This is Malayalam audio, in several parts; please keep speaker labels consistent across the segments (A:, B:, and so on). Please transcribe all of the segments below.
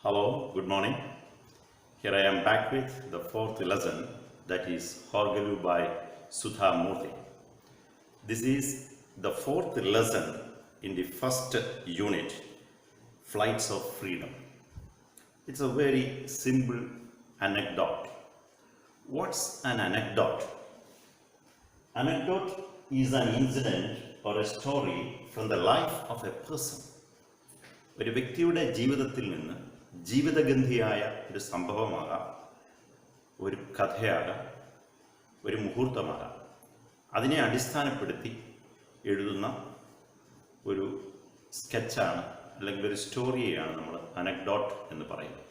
A: Hello, good morning. Here I am back with the fourth lesson, that is Horgalu by Sudha Murthy. This is the fourth lesson in the first unit, Flights of Freedom. It's a very simple anecdote. What's an anecdote? Anecdote is an incident or a story from the life of a person. ഒരു വ്യക്തിയുടെ ജീവിതത്തിൽ നിന്ന് ജീവിതഗന്ധിയായ ഒരു സംഭവമാകാം, ഒരു കഥയാകാം, ഒരു മുഹൂർത്തമാകാം. അതിനെ അടിസ്ഥാനപ്പെടുത്തി എഴുതുന്ന ഒരു സ്കെച്ചാണ് അല്ലെങ്കിൽ ഒരു സ്റ്റോറിയെയാണ് നമ്മൾ അനക്ഡോട്ട് എന്ന് പറയുന്നത്.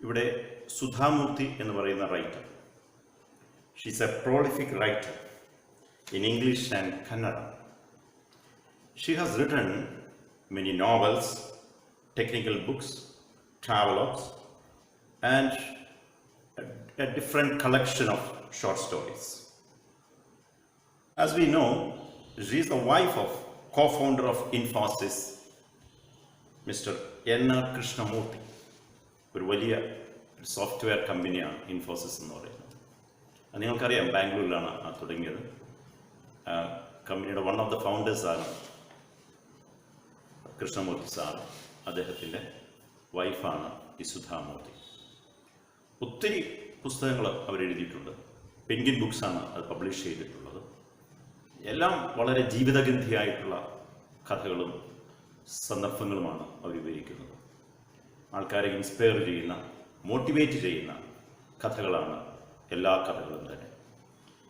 A: ഇവിടെ സുധാമൂർത്തി എന്ന് പറയുന്ന writer, she's A prolific writer in English and Kannada. She has written many novels, technical books, travelogues, and a different collection of short stories. As we know, she is the wife of co-founder of Infosys, Mr. N.R. Krishnamurthy. ഒരു വലിയ സോഫ്റ്റ്വെയർ കമ്പനിയാണ് ഇൻഫോസിസ് എന്ന് പറയുന്നത്. അത് നിങ്ങൾക്കറിയാം, ബാംഗ്ലൂരിലാണ് തുടങ്ങിയത്. കമ്പനിയുടെ വൺ ഓഫ് ദ ഫൗണ്ടേഴ്സാണ് കൃഷ്ണമൂർത്തി സാർ. അദ്ദേഹത്തിൻ്റെ വൈഫാണ് ഈ സുധാമൂർത്തി. ഒത്തിരി പുസ്തകങ്ങൾ അവരെഴുതിയിട്ടുണ്ട്. പെൻഗ്വിൻ ബുക്സാണ് അത് പബ്ലിഷ് ചെയ്തിട്ടുള്ളത്. എല്ലാം വളരെ ജീവിതഗന്ധിയായിട്ടുള്ള കഥകളും സന്ദർഭങ്ങളുമാണ് അവർ വിവരിക്കുന്നത്. ആൾക്കാരെ ഇൻസ്പയർ ചെയ്യുന്ന, മോട്ടിവേറ്റ് ചെയ്യുന്ന കഥകളാണ് എല്ലാ കഥകളും തന്നെ.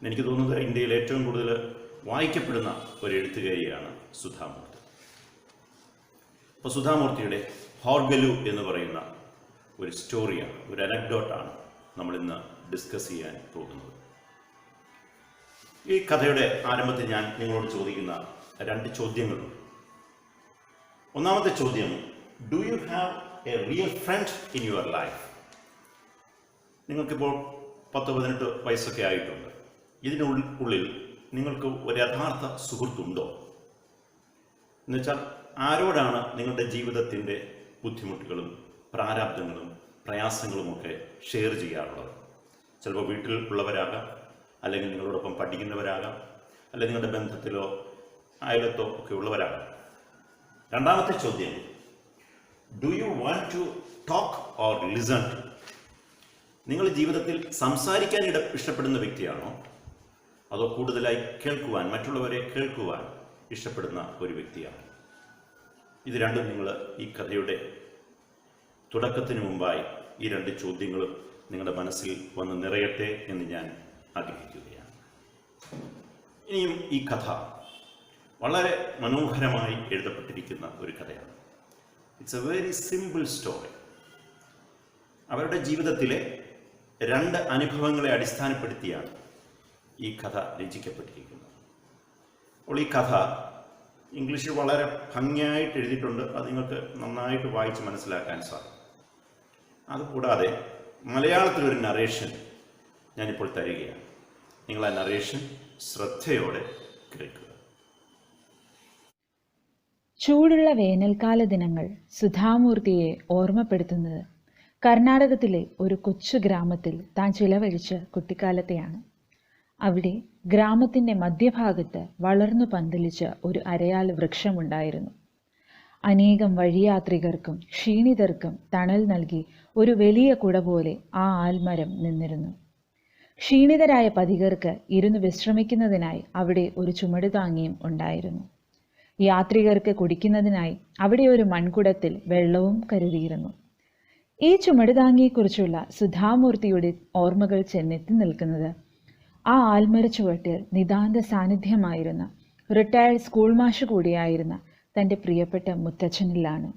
A: എനിക്ക് തോന്നുന്നത് ഇന്ത്യയിൽ ഏറ്റവും കൂടുതൽ വായിക്കപ്പെടുന്ന ഒരു എഴുത്തുകാരിയാണ് സുധാമൂർത്തി. അപ്പോൾ സുധാമൂർത്തിയുടെ ഹോർഗലു എന്ന് പറയുന്ന ഒരു സ്റ്റോറിയാണ്, ഒരു അനക്ഡോട്ടാണ് നമ്മളിന്ന് ഡിസ്കസ് ചെയ്യാൻ പോകുന്നത്. ഈ കഥയുടെ ആരംഭത്തിൽ ഞാൻ നിങ്ങളോട് ചോദിക്കുന്ന രണ്ട് ചോദ്യങ്ങളുണ്ട്. ഒന്നാമത്തെ ചോദ്യം, do you have A real friend in your life? നിങ്ങൾക്കിപ്പോൾ 10-18 വയസ്സൊക്കെ ആയിട്ടുണ്ട്. ഇതിനുള്ളിൽ നിങ്ങൾക്ക് ഒരു യഥാർത്ഥ സുഹൃത്തുണ്ടോ? എന്നുവെച്ചാൽ ആരോടാണ് നിങ്ങളുടെ ജീവിതത്തിൻ്റെ ബുദ്ധിമുട്ടുകളും പ്രാരാബ്ദങ്ങളും പ്രയാസങ്ങളുമൊക്കെ ഷെയർ ചെയ്യാറുള്ളത്? ചിലപ്പോൾ വീട്ടിൽ ഉള്ളവരാകാം, അല്ലെങ്കിൽ നിങ്ങളോടൊപ്പം പഠിക്കുന്നവരാകാം, അല്ലെങ്കിൽ നിങ്ങളുടെ ബന്ധത്തിലോ അയലത്തോ ഒക്കെ ഉള്ളവരാകാം. രണ്ടാമത്തെ ചോദ്യം, do you want to talk or listen? നിങ്ങൾ ജീവിതത്തിൽ സംസാരിക്കാൻ ഇഷ്ടപ്പെടുന്ന വ്യക്തിയാണോ, അതോ കൂടുതലായി കേൾക്കുവാൻ, മറ്റുള്ളവരെ കേൾക്കുവാൻ ഇഷ്ടപ്പെടുന്ന ഒരു വ്യക്തിയാണ്? ഇത് രണ്ടും നിങ്ങൾ ഈ കഥയുടെ തുടക്കത്തിന് മുമ്പായി ഈ രണ്ട് ചോദ്യങ്ങളും നിങ്ങളുടെ മനസ്സിൽ വന്ന് നിറയട്ടെ എന്ന് ഞാൻ ആഗ്രഹിക്കുകയാണ്. ഇനിയും ഈ കഥ വളരെ മനോഹരമായി എഴുതപ്പെട്ടിരിക്കുന്ന ഒരു കഥയാണ്. It's A very simple story. അവരുടെ ജീവിതത്തിലെ രണ്ട് അനുഭവങ്ങളെ അടിസ്ഥാനപ്പെടുത്തിയാണ് ഈ കഥ രചിക്കപ്പെട്ടിരിക്കുന്നത്. അപ്പോൾ ഈ കഥ ഇംഗ്ലീഷിൽ വളരെ ഭംഗിയായിട്ട് എഴുതിയിട്ടുണ്ട്. അത് നിങ്ങൾക്ക് നന്നായിട്ട് വായിച്ച് മനസ്സിലാക്കാൻ സാധിക്കും. അതുകൂടാതെ മലയാളത്തിലൊരു നറേഷൻ ഞാനിപ്പോൾ തരികയാണ്. നിങ്ങൾ ആ നറേഷൻ ശ്രദ്ധയോടെ കേൾക്കുക.
B: ചൂടുള്ള വേനൽക്കാല ദിനങ്ങൾ സുധാമൂർത്തിയെ ഓർമ്മപ്പെടുത്തുന്നത് കർണാടകത്തിലെ ഒരു കൊച്ചു ഗ്രാമത്തിൽ താൻ ചിലവഴിച്ച കുട്ടിക്കാലത്തെയാണ്. അവിടെ ഗ്രാമത്തിൻ്റെ മധ്യഭാഗത്ത് വളർന്നു പന്തലിച്ച ഒരു അരയാൽ വൃക്ഷമുണ്ടായിരുന്നു. അനേകം വഴിയാത്രികർക്കും ക്ഷീണിതർക്കും തണൽ നൽകി ഒരു വലിയ കുട പോലെ ആ ആൽമരം നിന്നിരുന്നു. ക്ഷീണിതരായ പഥികർക്ക് ഇരുന്ന് വിശ്രമിക്കുന്നതിനായി അവിടെ ഒരു ചുമടുതാങ്ങിയും ഉണ്ടായിരുന്നു. യാത്രികർക്ക് കുടിക്കുന്നതിനായി അവിടെ ഒരു മൺകുടത്തിൽ വെള്ളവും കരുതിയിരുന്നു. ഈ ചുമടുതാങ്ങിയെക്കുറിച്ചുള്ള സുധാമൂർത്തിയുടെ ഓർമ്മകൾ ചെന്നെത്തി നിൽക്കുന്നത് ആ ആൽമര ചുവട്ടിൽ നിതാന്ത സാന്നിധ്യമായിരുന്ന റിട്ടയർഡ് സ്കൂൾ മാഷ് കൂടിയായിരുന്ന തൻ്റെ പ്രിയപ്പെട്ട മുത്തച്ഛനിലാണ്.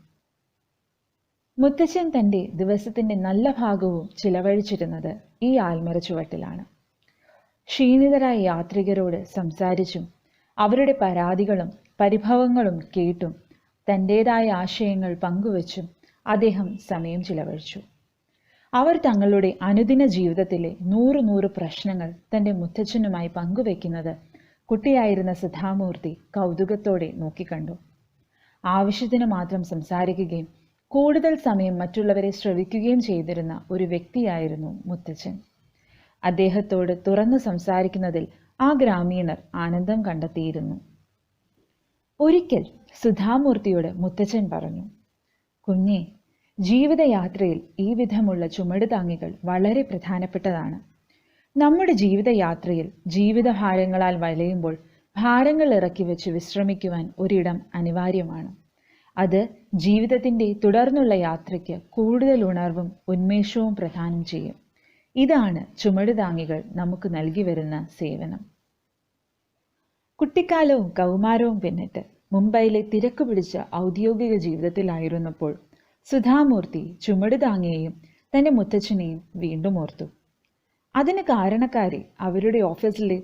B: മുത്തച്ഛൻ തൻ്റെ ദിവസത്തിൻ്റെ നല്ല ഭാഗവും ചിലവഴിച്ചിരുന്നത് ഈ ആൽമര ചുവട്ടിലാണ്. ക്ഷീണിതരായ യാത്രികരോട് സംസാരിച്ചും അവരുടെ പരാതികളും പരിഭവങ്ങളും കേട്ടും തൻ്റേതായ ആശയങ്ങൾ പങ്കുവച്ചും അദ്ദേഹം സമയം ചിലവഴിച്ചു. അവർ തങ്ങളുടെ അനുദിന ജീവിതത്തിലെ 100 പ്രശ്നങ്ങൾ തൻ്റെ മുത്തച്ഛനുമായി പങ്കുവെക്കുന്നത് കുട്ടിയായിരുന്ന സുധാമൂർത്തി കൗതുകത്തോടെ നോക്കിക്കണ്ടു. ആവശ്യത്തിന് മാത്രം സംസാരിക്കുകയും കൂടുതൽ സമയം മറ്റുള്ളവരെ ശ്രവിക്കുകയും ചെയ്തിരുന്ന ഒരു വ്യക്തിയായിരുന്നു മുത്തച്ഛൻ. അദ്ദേഹത്തോട് തുറന്നു സംസാരിക്കുന്നതിൽ ആ ഗ്രാമീണർ ആനന്ദം കണ്ടെത്തിയിരുന്നു. ഒരിക്കൽ സുധാമൂർത്തിയോട് മുത്തച്ഛൻ പറഞ്ഞു, കുഞ്ഞെ, ജീവിതയാത്രയിൽ ഈ വിധമുള്ള ചുമടുതാങ്ങികൾ വളരെ പ്രധാനപ്പെട്ടതാണ്. നമ്മുടെ ജീവിതയാത്രയിൽ ജീവിതഭാരങ്ങളാൽ വലയുമ്പോൾ ഭാരങ്ങൾ ഇറക്കി വെച്ച് വിശ്രമിക്കുവാൻ ഒരിടം അനിവാര്യമാണ്. അത് ജീവിതത്തിൻ്റെ തുടർന്നുള്ള യാത്രയ്ക്ക് കൂടുതൽ ഉണർവും ഉന്മേഷവും പ്രദാനം ചെയ്യും. ഇതാണ് ചുമടുതാങ്ങികൾ നമുക്ക് നൽകി വരുന്ന സേവനം. കുട്ടിക്കാലവും കൗമാരവും പിന്നിട്ട് മുംബൈയിലെ തിരക്ക് പിടിച്ച ഔദ്യോഗിക ജീവിതത്തിലായിരുന്നപ്പോൾ സുധാമൂർത്തി ചുമടുതാങ്ങിയെയും തൻ്റെ മുത്തച്ഛനെയും വീണ്ടും ഓർത്തു. അതിന് കാരണക്കാരി അവരുടെ ഓഫീസിലെ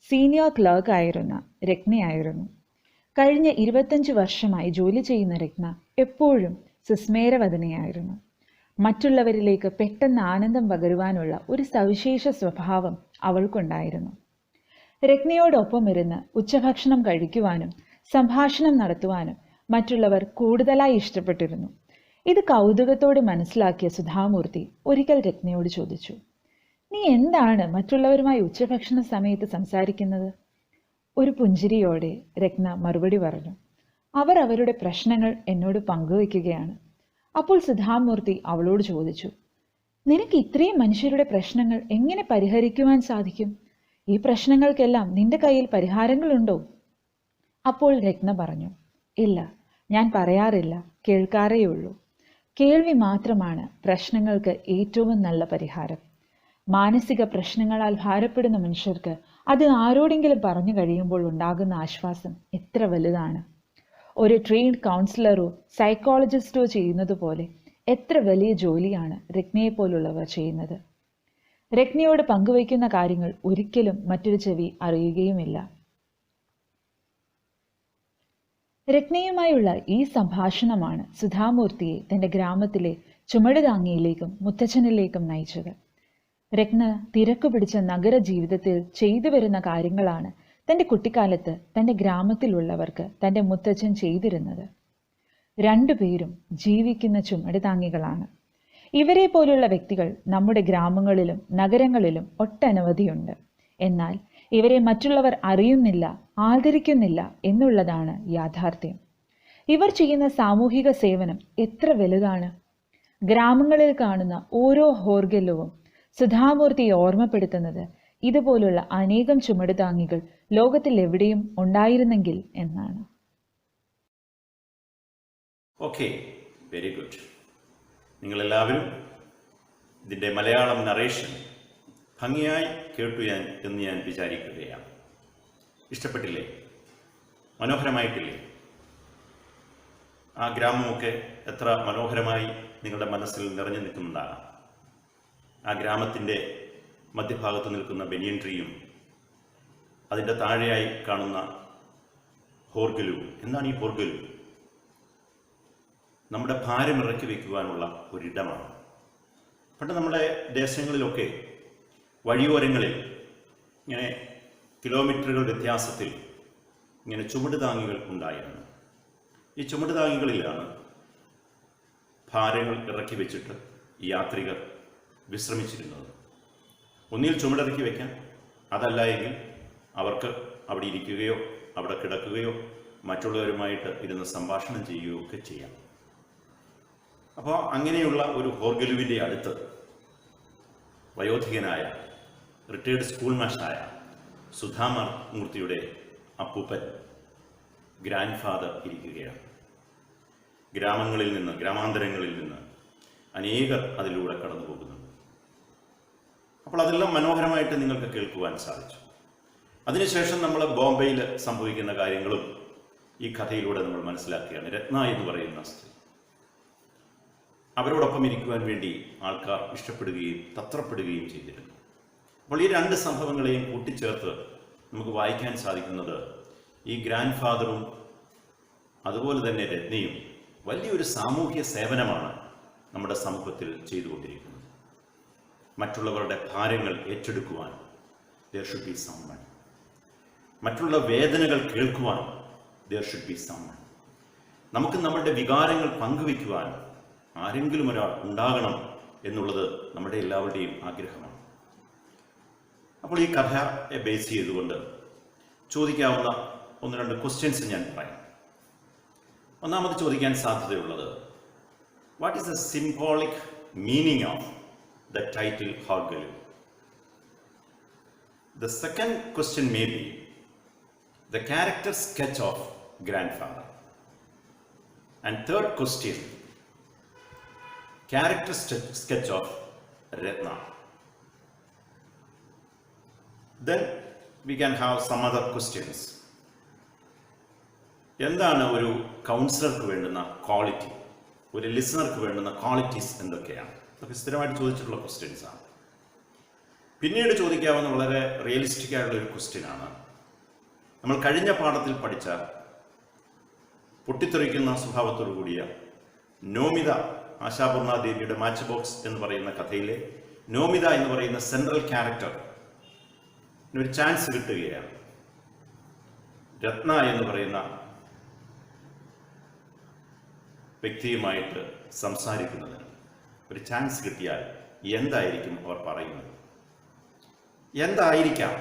B: സീനിയർ ക്ലർക്ക് ആയിരുന്ന രത്നയായിരുന്നു. കഴിഞ്ഞ 25 വർഷമായി ജോലി ചെയ്യുന്ന രത്ന എപ്പോഴും സുസ്മേരവദനയായിരുന്നു. മറ്റുള്ളവരിലേക്ക് പെട്ടെന്ന് ആനന്ദം പകരുവാനുള്ള ഒരു സവിശേഷ സ്വഭാവം അവൾക്കുണ്ടായിരുന്നു. രത്നയോടൊപ്പം ഇരുന്ന് ഉച്ചഭക്ഷണം കഴിക്കുവാനും സംഭാഷണം നടത്തുവാനും മറ്റുള്ളവർ കൂടുതലായി ഇഷ്ടപ്പെട്ടിരുന്നു. ഇത് കൗതുകത്തോടെ മനസ്സിലാക്കിയ സുധാമൂർത്തി ഒരിക്കൽ രത്നയോട് ചോദിച്ചു, നീ എന്താണ് മറ്റുള്ളവരുമായി ഉച്ചഭക്ഷണ സമയത്ത് സംസാരിക്കുന്നത്? ഒരു പുഞ്ചിരിയോടെ രത്ന മറുപടി പറഞ്ഞു, അവർ അവരുടെ പ്രശ്നങ്ങൾ എന്നോട് പങ്കുവയ്ക്കുകയാണ്. അപ്പോൾ സുധാമൂർത്തി അവളോട് ചോദിച്ചു, നിനക്ക് ഇത്രയും മനുഷ്യരുടെ പ്രശ്നങ്ങൾ എങ്ങനെ പരിഹരിക്കുവാൻ സാധിക്കും? ഈ പ്രശ്നങ്ങൾക്കെല്ലാം നിന്റെ കയ്യിൽ പരിഹാരങ്ങളുണ്ടോ? അപ്പോൾ രത്ന പറഞ്ഞു, ഇല്ല, ഞാൻ പറയാറില്ല, കേൾക്കാറേയുള്ളൂ. കേൾവി മാത്രമാണ് പ്രശ്നങ്ങൾക്ക് ഏറ്റവും നല്ല പരിഹാരം. മാനസിക പ്രശ്നങ്ങളാൽ ഭാരപ്പെടുന്ന മനുഷ്യർക്ക് അത് ആരോടെങ്കിലും പറഞ്ഞു കഴിയുമ്പോൾ ഉണ്ടാകുന്ന ആശ്വാസം എത്ര വലുതാണ്. ഒരു ട്രെയിൻഡ് കൗൺസിലറോ സൈക്കോളജിസ്റ്റോ ചെയ്യുന്നത് പോലെ എത്ര വലിയ ജോലിയാണ് രത്നയെപ്പോലുള്ളവർ ചെയ്യുന്നത്. രത്നയോട് പങ്കുവയ്ക്കുന്ന കാര്യങ്ങൾ ഒരിക്കലും മറ്റൊരു ചെവി അറിയുകയുമില്ല. രത്നയുമായുള്ള ഈ സംഭാഷണമാണ് സുധാമൂർത്തിയെ തൻ്റെ ഗ്രാമത്തിലെ ചുമടുതാങ്ങിയിലേക്കും മുത്തച്ഛനിലേക്കും നയിച്ചത്. രത്ന തിരക്കു പിടിച്ച നഗര ജീവിതത്തിൽ ചെയ്തു വരുന്ന കാര്യങ്ങളാണ് തൻ്റെ കുട്ടിക്കാലത്ത് തൻ്റെ ഗ്രാമത്തിലുള്ളവർക്ക് തൻ്റെ മുത്തച്ഛൻ ചെയ്തിരുന്നത്. രണ്ടുപേരും ജീവിക്കുന്ന ചുമടുതാങ്ങികളാണ്. ഇവരെ പോലുള്ള വ്യക്തികൾ നമ്മുടെ ഗ്രാമങ്ങളിലും നഗരങ്ങളിലും ഒട്ടനവധിയുണ്ട്. എന്നാൽ ഇവരെ മറ്റുള്ളവർ അറിയുന്നില്ല, ആദരിക്കുന്നില്ല എന്നുള്ളതാണ് യാഥാർത്ഥ്യം. ഇവർ ചെയ്യുന്ന സാമൂഹിക സേവനം എത്ര വലുതാണ്! ഗ്രാമങ്ങളിൽ കാണുന്ന ഓരോ ഹോർഗല്യവും സുധാമൂർത്തിയെ ഓർമ്മപ്പെടുത്തുന്നത് ഇതുപോലുള്ള അനേകം ചുമടുതാങ്ങികൾ ലോകത്തിൽ എവിടെയും ഉണ്ടായിരുന്നെങ്കിൽ എന്നാണ്.
A: Okay, very good. നിങ്ങളെല്ലാവരും ഇതിൻ്റെ മലയാളം നറേഷൻ ഭംഗിയായി കേട്ടു എന്ന് ഞാൻ വിചാരിക്കുകയാണ്. ഇഷ്ടപ്പെട്ടില്ലേ? മനോഹരമായിട്ടില്ലേ? ആ ഗ്രാമമൊക്കെ എത്ര മനോഹരമായി നിങ്ങളുടെ മനസ്സിൽ നിറഞ്ഞു നിൽക്കുന്നുണ്ടാകാം. ആ ഗ്രാമത്തിൻ്റെ മധ്യഭാഗത്ത് നിൽക്കുന്ന ബനിയൻ ട്രീയും അതിൻ്റെ താഴെയായി കാണുന്ന ഹോർഗലു. എന്താണ് ഈ ഹോർഗലു? നമ്മുടെ ഭാരം ഇറക്കി വയ്ക്കുവാനുള്ള ഒരിടമാണ്. പണ്ട് നമ്മുടെ ദേശങ്ങളിലൊക്കെ വഴിയോരങ്ങളിൽ ഇങ്ങനെ കിലോമീറ്ററുകൾ വ്യത്യാസത്തിൽ ഇങ്ങനെ ചുമടുതാങ്ങികൾ ഉണ്ടായിരുന്നു. ഈ ചുമടുതാങ്ങികളിലാണ് ഭാരങ്ങൾ ഇറക്കി വെച്ചിട്ട് യാത്രികർ വിശ്രമിച്ചിരുന്നത്. ഒന്നിൽ ചുമടിറക്കി വയ്ക്കാൻ, അതല്ല എങ്കിൽ അവർക്ക് അവിടെ ഇരിക്കുകയോ അവിടെ കിടക്കുകയോ മറ്റുള്ളവരുമായിട്ട് ഇരുന്ന് സംഭാഷണം ചെയ്യുകയോ ഒക്കെ ചെയ്യാം. അപ്പോൾ അങ്ങനെയുള്ള ഒരു ഹോർഗലുവിൻ്റെ അടുത്ത് വയോധികനായ റിട്ടയർഡ് സ്കൂൾ മാഷായ സുധാമൂർത്തിയുടെ അപ്പൂപ്പൻ ഗ്രാൻഡ് ഫാദർ ഇരിക്കുകയാണ്. ഗ്രാമങ്ങളിൽ നിന്ന്, ഗ്രാമാന്തരങ്ങളിൽ നിന്ന് അനേകർ അതിലൂടെ കടന്നു പോകുന്നുണ്ട്. അപ്പോൾ അതെല്ലാം മനോഹരമായിട്ട് നിങ്ങൾക്ക് കേൾക്കുവാൻ സാധിച്ചു. അതിനുശേഷം നമ്മൾ ബോംബെയിൽ സംഭവിക്കുന്ന കാര്യങ്ങളും ഈ കഥയിലൂടെ നമ്മൾ മനസ്സിലാക്കുകയാണ്. രത്ന എന്ന് പറയുന്ന സ്ത്രീ, അവരോടൊപ്പം ഇരിക്കുവാൻ വേണ്ടി ആൾക്കാർ ഇഷ്ടപ്പെടുകയും തത്രപ്പെടുകയും ചെയ്തിരുന്നു. അപ്പോൾ ഈ രണ്ട് സംഭവങ്ങളെയും കൂട്ടിച്ചേർത്ത് നമുക്ക് വായിക്കാൻ സാധിക്കുന്നത് ഈ ഗ്രാൻഡ് ഫാദറും അതുപോലെ തന്നെ രത്നയും വലിയൊരു സാമൂഹ്യ സേവനമാണ് നമ്മുടെ സമൂഹത്തിൽ ചെയ്തുകൊണ്ടിരിക്കുന്നത്. മറ്റുള്ളവരുടെ ഭാരങ്ങൾ ഏറ്റെടുക്കുവാൻ there should be someone. മറ്റുള്ള വേദനകൾ കേൾക്കുവാൻ there should be someone. നമുക്ക് നമ്മളുടെ വികാരങ്ങൾ പങ്കുവയ്ക്കുവാൻ ആരെങ്കിലും ഒരാൾ ഉണ്ടാകണം എന്നുള്ളത് നമ്മുടെ എല്ലാവരുടെയും ആഗ്രഹമാണ്. അപ്പോൾ ഈ കഥയെ ബേസ് ചെയ്തുകൊണ്ട് ചോദിക്കാവുന്ന 1-2 ക്വസ്റ്റ്യൻസ് ഞാൻ പറയാം. ഒന്നാമത് ചോദിക്കാൻ സാധ്യതയുള്ളത്, what is the symbolic meaning of the title Horgalu? The second question may be the character sketch of grandfather. And third question, character sketch of Ratna. Then we can have some other questions. എന്താണ് ഒരു കൗൺസിലർക്ക് വേണ്ടുന്ന ക്വാളിറ്റി, ഒരു ലിസണർക്ക് വേണ്ടുന്ന ക്വാളിറ്റീസ് എന്തൊക്കെയാണ്? അതൊക്കെ സ്ഥിരമായിട്ട് ചോദിച്ചിട്ടുള്ള ക്വസ്റ്റ്യൻസ് ആണ്. പിന്നീട് ചോദിക്കാവുന്ന വളരെ റിയലിസ്റ്റിക് ആയിട്ടുള്ള ഒരു ക്വസ്റ്റ്യനാണ്, നമ്മൾ കഴിഞ്ഞ പാഠത്തിൽ പഠിച്ച പൊട്ടിത്തെറിക്കുന്ന സ്വഭാവത്തോടു കൂടിയ നോമിത, ആശാപൂർണ ദേവിയുടെ മാച്ച് ബോക്സ് എന്ന് പറയുന്ന കഥയിലെ നോമിത എന്ന് പറയുന്ന സെൻട്രൽ ക്യാരക്ടർ ഒരു ചാൻസ് കിട്ടുകയാണ്. രത്ന എന്ന് പറയുന്ന വ്യക്തിയുമായിട്ട് സംസാരിക്കുന്നതിന് ഒരു ചാൻസ് കിട്ടിയാൽ എന്തായിരിക്കും അവർ പറയുന്നത്? എന്തായിരിക്കാം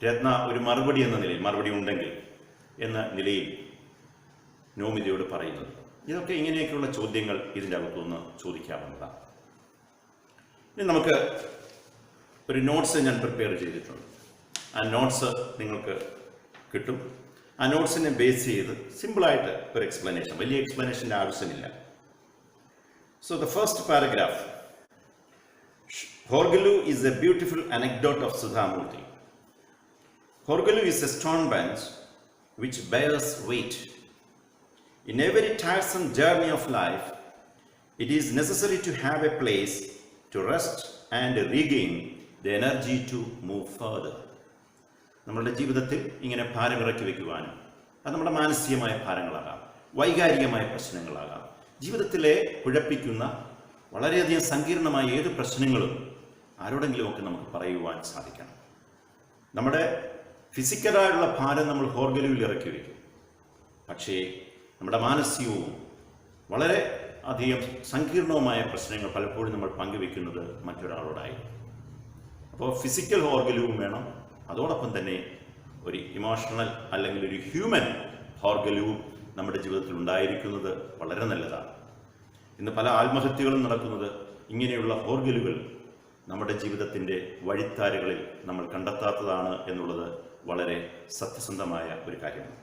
A: രത്ന ഒരു മറുപടി എന്ന നിലയിൽ, മറുപടി ഉണ്ടെങ്കിൽ എന്ന നിലയിൽ നോമിതയോട് പറയുന്നത്? ഇതൊക്കെ ഇങ്ങനെയൊക്കെയുള്ള ചോദ്യങ്ങൾ ഇതിൻ്റെ അകത്തുനിന്ന് ചോദിക്കാവുന്നതാണ്. ഇനി നമുക്ക് ഒരു നോട്ട്സ് ഞാൻ പ്രിപ്പയർ ചെയ്തിട്ടുണ്ട്. ആ നോട്ട്സ് നിങ്ങൾക്ക് കിട്ടും. ആ നോട്ട്സിനെ ബേസ് ചെയ്ത് സിമ്പിളായിട്ട് ഒരു എക്സ്പ്ലനേഷൻ, വലിയ എക്സ്പ്ലനേഷൻ്റെ ആവശ്യമില്ല. So the first paragraph, Horgelu is a beautiful anecdote of Sudhamurti. Horgelu is a stone bench which bears weight. In every tiresome journey of life, it is necessary to have a place to rest and regain the energy to move further. നമ്മളുടെ ജീവിതത്തിൽ ഇങ്ങനെ ഭാരമിറക്കി വയ്ക്കുവാനും, അത് നമ്മുടെ മാനസികമായ ഭാരങ്ങളാകാം, വൈകാരികമായ പ്രശ്നങ്ങളാകാം, ജീവിതത്തിലെ കുഴപ്പിക്കുന്ന വളരെയധികം സങ്കീർണമായ ഏത് പ്രശ്നങ്ങളും ആരോടെങ്കിലുമൊക്കെ നമുക്ക് പറയുവാൻ സാധിക്കണം. നമ്മുടെ ഫിസിക്കലായുള്ള ഭാരം നമ്മൾ ഹോർഗലുവിൽ ഇറക്കി വയ്ക്കും. പക്ഷേ നമ്മുടെ മാനസികവും വളരെ അധികം സങ്കീർണവുമായ പ്രശ്നങ്ങൾ പലപ്പോഴും നമ്മൾ പങ്കുവെക്കുന്നത് മറ്റൊരാളോടായി. അപ്പോൾ ഫിസിക്കൽ ഹോർഗലുവും വേണം, അതോടൊപ്പം തന്നെ ഒരു ഇമോഷണൽ അല്ലെങ്കിൽ ഒരു ഹ്യൂമൻ ഹോർഗലുവും നമ്മുടെ ജീവിതത്തിൽ ഉണ്ടായിരിക്കുന്നത് വളരെ നല്ലതാണ്. ഇന്ന് പല ആത്മഹത്യകളും നടക്കുന്നത് ഇങ്ങനെയുള്ള ഹോർഗലുകൾ നമ്മുടെ ജീവിതത്തിൻ്റെ വഴിത്താരകളിൽ നമ്മൾ കണ്ടെത്താത്തതാണ് എന്നുള്ളത് വളരെ സത്യസന്ധമായ ഒരു കാര്യമാണ്.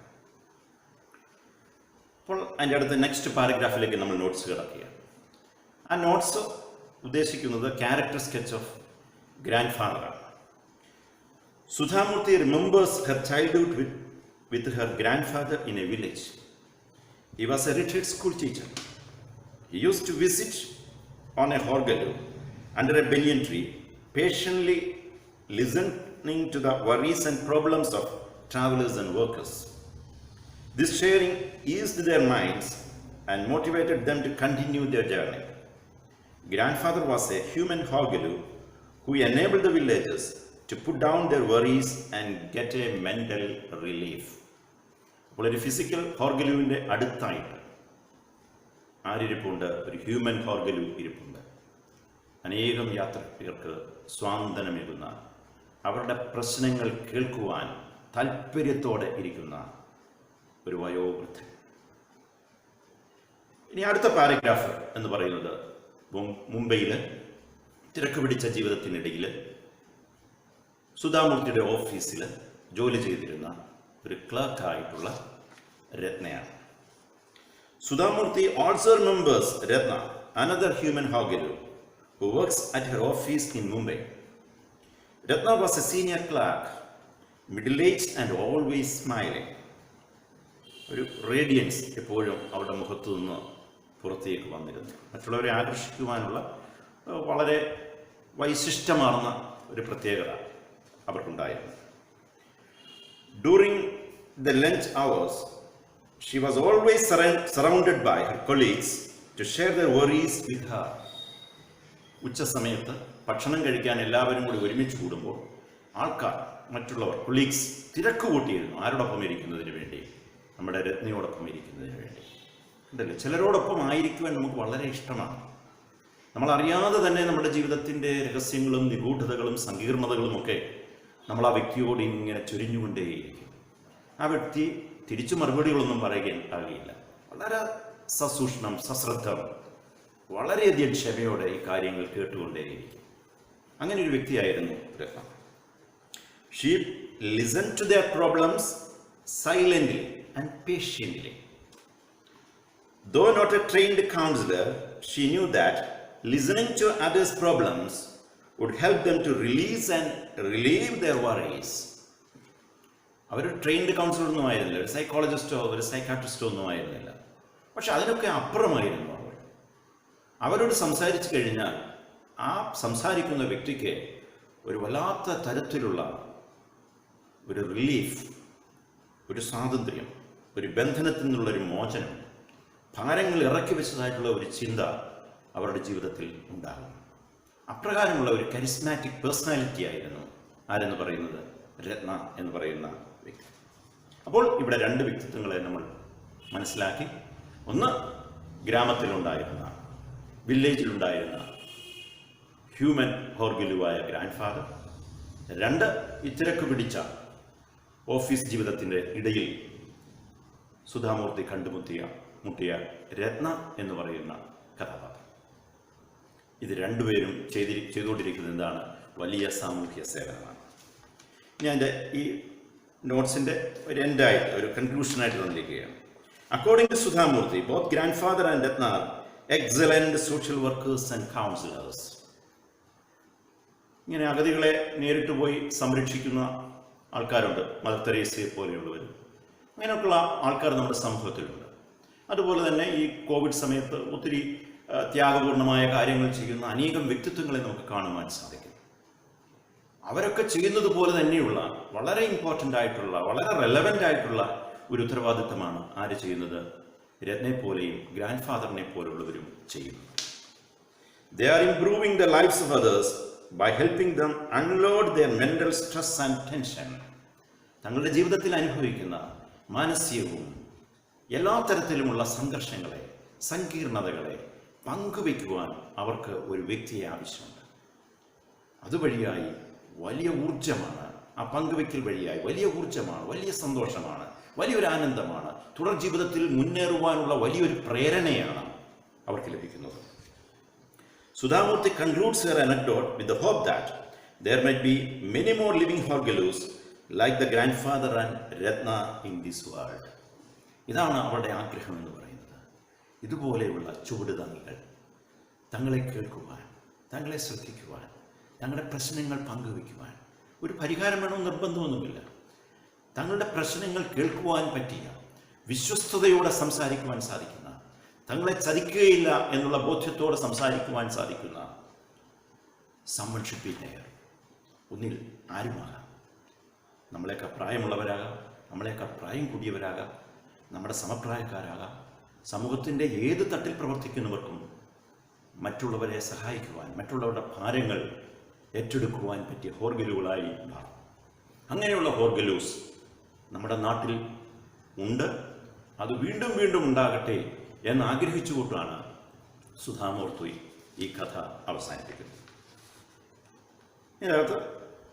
A: അപ്പോൾ അതിൻ്റെ അടുത്ത നെക്സ്റ്റ് പാരഗ്രാഫിലേക്ക് നമ്മൾ നോട്ട്സ് കിടക്കുക. ആ നോട്ട്സ് ഉദ്ദേശിക്കുന്നത് ക്യാരക്ടർ സ്കെച്ച് ഓഫ് ഗ്രാൻഡ് ഫാദറാണ്. Sudhamurti remembers her childhood with her grandfather in a village. He was a retired school teacher. He used to visit on a horgelu under a banyan tree, patiently listening to the worries and problems of travelers and workers. This sharing eased their minds and motivated them to continue their journey. Grandfather was a human horgelu who enabled the villagers to put down their worries and get a mental relief. അപ്പോൾ ഒരു ഫിസിക്കൽ ഹോർഗലുവിൻ്റെ അടുത്തായിട്ട് ആരിരിപ്പുണ്ട്? ഒരു ഹ്യൂമൻ ഹോർഗലു ഇരിപ്പുണ്ട്. അനേകം യാത്രികർക്ക് സ്വാന്തനമേകുന്ന, അവരുടെ പ്രശ്നങ്ങൾ കേൾക്കുവാൻ താല്പര്യത്തോടെ ഇരിക്കുന്ന ഒരു വയോവൃദ്ധൻ. ഇനി അടുത്ത പാരഗ്രാഫ് എന്ന് പറയുന്നത് മുംബൈയിൽ തിരക്ക് പിടിച്ച ജീവിതത്തിനിടയിൽ സുധാമൂർത്തിയുടെ ഓഫീസിൽ ജോലി ചെയ്തിരുന്ന ഒരു ക്ലർക്കായിട്ടുള്ള രത്നയാണ്. Sudhamurti also remembers Ratna, another human horgelu, who works at her office in Mumbai. Ratna was a senior clerk, middle-aged and always smiling. ഒരു റേഡിയൻസ് എപ്പോഴും അവരുടെ മുഖത്തു നിന്ന് പുറത്തേക്ക് വന്നിരുന്നു. മറ്റുള്ളവരെ ആകർഷിക്കുവാനുള്ള വളരെ വൈശിഷ്ട്യമാർന്ന ഒരു പ്രത്യേകത അവർക്കുണ്ടായിരുന്നു. During the lunch hours, she was always surrounded by her colleagues to share their worries with her. ഉച്ച സമയത്ത് ഭക്ഷണം കഴിക്കാൻ എല്ലാവരും കൂടി ഒരുമിച്ച് കൂടുമ്പോൾ ആൾക്കാർ, മറ്റുള്ളവർ, കൊളീഗ്സ് തിരക്ക് കൂട്ടിയിരുന്നു. ആരോടൊപ്പം ഇരിക്കുന്നതിന് വേണ്ടി? നമ്മുടെ രത്നയോടൊപ്പം ഇരിക്കുന്നതിന് വേണ്ടി. ഉണ്ടല്ലേ, ചിലരോടൊപ്പം ആയിരിക്കുവാൻ നമുക്ക് വളരെ ഇഷ്ടമാണ്. നമ്മൾ അറിയാതെ തന്നെ നമ്മുടെ ജീവിതത്തിൻ്റെ രഹസ്യങ്ങളും നിഗൂഢതകളും സങ്കീർണതകളും ഒക്കെ നമ്മൾ ആ വ്യക്തിയോട് ഇങ്ങനെ ചൊരിഞ്ഞുകൊണ്ടേയിരിക്കും. ആ വ്യക്തി തിരിച്ചു മറുപടികളൊന്നും പറയുകയില്ല. വളരെ സസൂക്ഷ്മം, സശ്രദ്ധം, വളരെയധികം ക്ഷമയോടെ ഈ കാര്യങ്ങൾ കേട്ടുകൊണ്ടേയിരിക്കും. അങ്ങനെ ഒരു വ്യക്തിയായിരുന്നു Ratna. She listen to their problems silently and patiently. Though not a trained counselor, she knew that listening to others' problems would help them to release and relieve their worries. അവർ ട്രെയിൻഡ് കൗൺസിലർ ഒന്നും ആയിരുന്നില്ല, ഒരു സൈക്കോളജിസ്റ്റോ ഒരു സൈക്കാട്രിസ്റ്റോ ഒന്നും ആയിരുന്നില്ല. പക്ഷെ അതിനൊക്കെ അപ്പുറമായിരുന്നു അവരോട് സംസാരിച്ചു കഴിഞ്ഞാൽ ആ സംസാരിക്കുന്ന വ്യക്തിക്ക് ഒരു വല്ലാത്ത തരത്തിലുള്ള ഒരു റിലീഫ്, ഒരു സ്വാതന്ത്ര്യം, ഒരു ബന്ധനത്തിൽ നിന്നുള്ളൊരു മോചനം, ഭാരങ്ങൾ ഇറക്കി വെച്ചതായിട്ടുള്ള ഒരു ചിന്ത അവരുടെ ജീവിതത്തിൽ ഉണ്ടാകും. അപ്രകാരമുള്ള ഒരു കരിസ്മാറ്റിക് പേഴ്സണാലിറ്റി ആയിരുന്നു ആരെന്ന് പറയുന്നത് രത്ന എന്ന് പറയുന്ന വ്യക്തി. അപ്പോൾ ഇവിടെ രണ്ട് വ്യക്തിത്വങ്ങളെ നമ്മൾ മനസ്സിലാക്കി. ഒന്ന് ഗ്രാമത്തിലുണ്ടായിരുന്ന, വില്ലേജിലുണ്ടായിരുന്ന ഹ്യൂമൻ ഹോർഗലുവായ ഗ്രാൻഡ് ഫാദർ. രണ്ട് ഈ തിരക്ക് പിടിച്ച ഓഫീസ് ജീവിതത്തിൻ്റെ ഇടയിൽ സുധാമൂർത്തി മുട്ടിയ രത്ന എന്ന് പറയുന്ന കഥാപാത്രം. ഇത് രണ്ടുപേരും ചെയ്തുകൊണ്ടിരിക്കുന്നത് എന്താണ്? വലിയ സാമൂഹ്യ സേവനമാണ്. ഞാൻ എൻ്റെ ഈ നോട്ട്സിൻ്റെ ഒരു എൻഡായിട്ട്, ഒരു കൺക്ലൂഷനായിട്ട് തന്നിരിക്കുകയാണ്. According to Sudhamurthy, both grand father and Ratna excellent social workers and counsellors. ഇങ്ങനെ അഗതികളെ നേരിട്ട് പോയി സംരക്ഷിക്കുന്ന ആൾക്കാരുണ്ട്, മദർ തെരേസയെ പോലെയുള്ളവർ. അങ്ങനെയൊക്കെയുള്ള ആൾക്കാർ നമ്മുടെ സമൂഹത്തിലുണ്ട്. അതുപോലെ തന്നെ ഈ കോവിഡ് സമയത്ത് ഒത്തിരി ത്യാഗപൂർണമായ കാര്യങ്ങൾ ചെയ്യുന്ന അനേകം വ്യക്തിത്വങ്ങളെ നമുക്ക് കാണുവാൻ സാധിക്കും. അവരൊക്കെ ചെയ്യുന്നത് പോലെ തന്നെയുള്ള വളരെ ഇമ്പോർട്ടൻ്റ് ആയിട്ടുള്ള, വളരെ റെലവൻ്റ് ആയിട്ടുള്ള ഒരു ഉത്തരവാദിത്തമാണ് ആര് ചെയ്യുന്നത്? രത്നെ പോലെയും ഗ്രാൻഡ് ഫാദറിനെ പോലുള്ളവരും ചെയ്യുന്നത്. They are improving the lives of others by helping them unload their mental stress and tension. തങ്ങളുടെ ജീവിതത്തിൽ അനുഭവിക്കുന്ന മാനസികവും എല്ലാ തരത്തിലുമുള്ള സംഘർഷങ്ങളെ, സങ്കീർണതകളെ പങ്കുവയ്ക്കുവാൻ അവർക്ക് ഒരു വ്യക്തിയെ ആവശ്യമുണ്ട്. അതുവഴിയായി വലിയ ഊർജമാണ്, ആ പങ്കുവയ്ക്കൽ വഴിയായി വലിയ ഊർജമാണ്, വലിയ സന്തോഷമാണ്, വലിയൊരു ആനന്ദമാണ്, തുടർ ജീവിതത്തിൽ മുന്നേറുവാനുള്ള വലിയൊരു പ്രേരണയാണ് അവർക്ക് ലഭിക്കുന്നത്. Sudhamurti concludes her anecdote with the hope that there might be many more living Horgelus like the grandfather and Ratna in this world. ഇതാണ് അവളുടെ ആഗ്രഹം എന്ന് പറയുന്നത്. ഇതുപോലെയുള്ള ചുവടുതാങ്ങികൾ തങ്ങളെ കേൾക്കുവാൻ, തങ്ങളെ ശ്രദ്ധിക്കുവാൻ, തങ്ങളുടെ പ്രശ്നങ്ങൾ പങ്കുവയ്ക്കുവാൻ, ഒരു പരിഹാരം വേണമെന്ന് നിർബന്ധമൊന്നുമില്ല. തങ്ങളുടെ പ്രശ്നങ്ങൾ കേൾക്കുവാൻ പറ്റിയ, വിശ്വസ്തയോടെ സംസാരിക്കുവാൻ സാധിക്കുന്ന, തങ്ങളെ ചതിക്കുകയില്ല എന്നുള്ള ബോധ്യത്തോടെ സംസാരിക്കുവാൻ സാധിക്കുന്ന someone should be there. ഒന്നിൽ ആരുമാകാം. നമ്മളെക്കാൾ പ്രായമുള്ളവരാകാം, നമ്മളെക്കാൾ പ്രായം കൂടിയവരാകാം, നമ്മുടെ സമപ്രായക്കാരാകാം. സമൂഹത്തിൻ്റെ ഏത് തട്ടിൽ പ്രവർത്തിക്കുന്നവർക്കും മറ്റുള്ളവരെ സഹായിക്കുവാൻ, മറ്റുള്ളവരുടെ ഭാരങ്ങൾ ഏറ്റെടുക്കുവാൻ പറ്റിയ ഹോർഗലുകളായി മാറും. അങ്ങനെയുള്ള ഹോർഗലൂസ് നമ്മുടെ നാട്ടിൽ ഉണ്ട്. അത് വീണ്ടും വീണ്ടും ഉണ്ടാകട്ടെ എന്ന് ആഗ്രഹിച്ചുകൊണ്ടാണ് സുധാമൂർത്തി ഈ കഥ അവസാനിപ്പിക്കുന്നത്. ഇതിനകത്ത്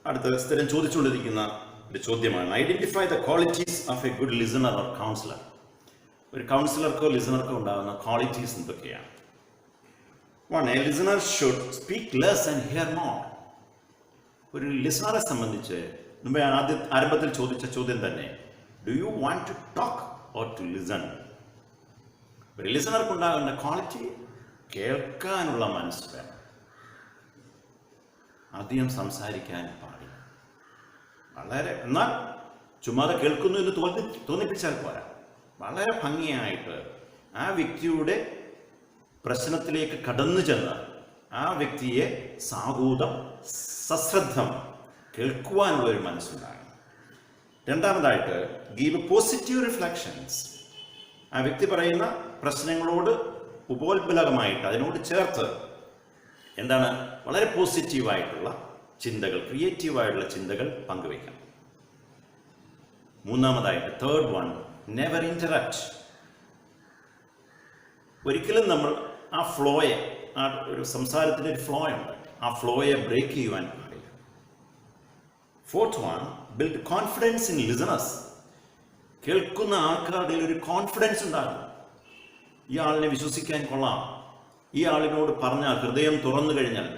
A: അടുത്ത സ്ഥിരം ചോദിച്ചുകൊണ്ടിരിക്കുന്ന ഒരു ചോദ്യമാണ്, identify the qualities of a good listener or counsellor. ഒരു കൗൺസിലർക്കോ ലിസണർക്കോ ഉണ്ടാകുന്ന ക്വാളിറ്റീസ് എന്തൊക്കെയാണ്? One, a listener should speak less and hear more. ഒരു ലിസണറെ സംബന്ധിച്ച് മുമ്പ് ഞാൻ ആരംഭത്തിൽ ചോദിച്ച ചോദ്യം തന്നെ, do you want to talk or to listen? ഒരു ലിസണർക്ക് ഉണ്ടാകേണ്ട ക്വാളിറ്റി കേൾക്കാനുള്ള മനസ്സ് വേണം. അധികം സംസാരിക്കാൻ പാടില്ല. വളരെ, എന്നാൽ ചുമ്മാതെ കേൾക്കുന്നു എന്ന് തോന്നിപ്പിച്ചാൽ പോരാ. വളരെ ഭംഗിയായിട്ട് ആ വ്യക്തിയുടെ പ്രശ്നത്തിലേക്ക് കടന്നു ചെന്ന് ആ വ്യക്തിയെ സാഹൂതം, സശ്രദ്ധം കേൾക്കുവാനുള്ള ഒരു മനസ്സുണ്ടാകണം. രണ്ടാമതായിട്ട്, ഗീവ് പോസിറ്റീവ് റിഫ്ലക്ഷൻസ്. ആ വ്യക്തി പറയുന്ന പ്രശ്നങ്ങളോട് ഉപോത്ബലകമായിട്ട് അതിനോട് ചേർത്ത് എന്താണ്, വളരെ പോസിറ്റീവായിട്ടുള്ള ചിന്തകൾ, ക്രിയേറ്റീവായിട്ടുള്ള ചിന്തകൾ പങ്കുവയ്ക്കണം. മൂന്നാമതായിട്ട്, തേർഡ് വൺ, നെവർ ഇൻറ്ററപ്റ്റ്. ഒരിക്കലും നമ്മൾ ആ ഫ്ലോയെ, ആ ഒരു സംസാരത്തിൻ്റെ ഒരു ഫ്ലോ ഉണ്ട്, ആ ഫ്ലോയെ ബ്രേക്ക് ചെയ്യുവാൻ പാടില്ല. Fourth one, build confidence in listeners. കേൾക്കുന്ന ആൾക്കാരുടെ ഒരു കോൺഫിഡൻസ് ഉണ്ടാകും. ഈ ആളിനെ വിശ്വസിക്കാൻ കൊള്ളാം, ഈ ആളിനോട് പറഞ്ഞാൽ, ഹൃദയം തുറന്നു കഴിഞ്ഞാൽ.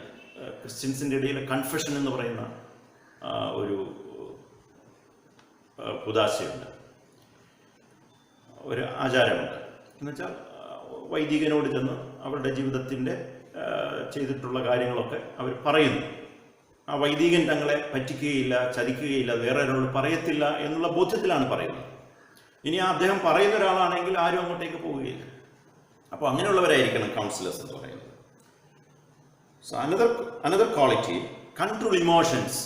A: ക്രിസ്ത്യൻസിൻ്റെ ഇടയിൽ കൺഫെഷൻ എന്ന് പറയുന്ന ഒരു ഉദാശയുണ്ട്, ഒരു ആചാരമുണ്ട്. എന്നുവെച്ചാൽ വൈദികനോട് ചെന്ന് അവരുടെ ജീവിതത്തിൻ്റെ ചെയ്തിട്ടുള്ള കാര്യങ്ങളൊക്കെ അവർ പറയുന്നു. ആ വൈദികൻ തങ്ങളെ പറ്റിക്കുകയില്ല, ചതിക്കുകയില്ല, വേറെ ഒരാളോട് പറയത്തില്ല എന്നുള്ള ബോധ്യത്തിലാണ് പറയുന്നത്. ഇനി അദ്ദേഹം പറയുന്ന ഒരാളാണെങ്കിൽ ആരും അങ്ങോട്ടേക്ക് പോവുകയില്ല. അപ്പോൾ അങ്ങനെയുള്ളവരായിരിക്കണം കൗൺസിലേഴ്സ് എന്ന് പറയുന്നത്. So another quality, control emotions.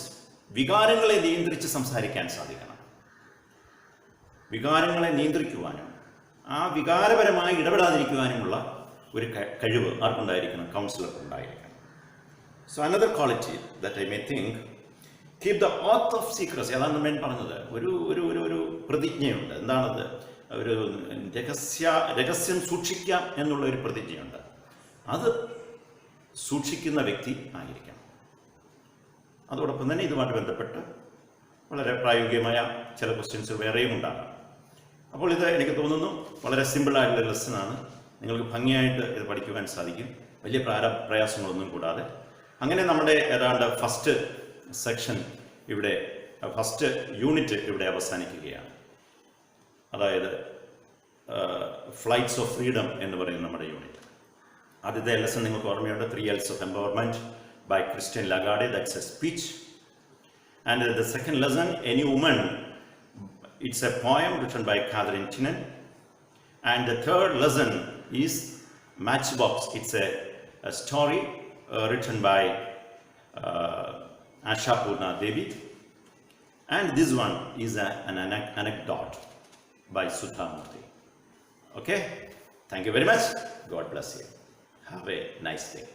A: വികാരങ്ങളെ നിയന്ത്രിച്ച് സംസാരിക്കാൻ സാധിക്കണം. വികാരങ്ങളെ നിയന്ത്രിക്കുവാനും ആ വികാരപരമായി ഇടപെടാതിരിക്കുവാനുമുള്ള ഒരു കഴിവ് ആർക്കുണ്ടായിരിക്കണം? കൗൺസിലർക്ക് ഉണ്ടായിരിക്കണം. So another quality that I may think, keep the oath of secrecy. അതാണ് ഞാൻ പറഞ്ഞത്. ഒരു ഒരു ഒരു ഒരു പ്രതിജ്ഞയുണ്ട്. എന്താണത്? ഒരു രഹസ്യം സൂക്ഷിക്കാം എന്നുള്ള ഒരു പ്രതിജ്ഞയുണ്ട്. അത് സൂക്ഷിക്കുന്ന വ്യക്തി ആയിരിക്കണം. അതോടൊപ്പം തന്നെ ഇതുമായിട്ട് ബന്ധപ്പെട്ട് വളരെ പ്രായോഗികമായ ചില ക്വസ്റ്റ്യൻസ് വേറെയും ഉണ്ടാകാം. അപ്പോൾ ഇത് എനിക്ക് തോന്നുന്നു വളരെ സിമ്പിളായിട്ടുള്ള ലെസണാണ്. നിങ്ങൾക്ക് ഭംഗിയായിട്ട് ഇത് പഠിക്കുവാൻ സാധിക്കും, വലിയ പ്രയാസങ്ങളൊന്നും കൂടാതെ. അങ്ങനെ നമ്മുടെ ഏതാണ്ട് ഫസ്റ്റ് സെക്ഷൻ ഇവിടെ, ഫസ്റ്റ് യൂണിറ്റ് ഇവിടെ അവസാനിക്കുകയാണ്. അതായത് ഫ്ലൈറ്റ്സ് ഓഫ് ഫ്രീഡം എന്ന് പറയുന്ന നമ്മുടെ യൂണിറ്റ്. ആദ്യത്തെ ലെസൺ നിങ്ങൾക്ക് ഓർമ്മയുണ്ട്, 3 L's of Empowerment by Christine Lagarde. That's a speech. And the second lesson, Any Woman, it's a poem written by Catherine Tynan. And the third lesson is Matchbox. It's a story written by Asha Purna Devi. And this one is an anecdote by Sudha Murthy. Okay? Thank you very much. God bless you. Have a nice day.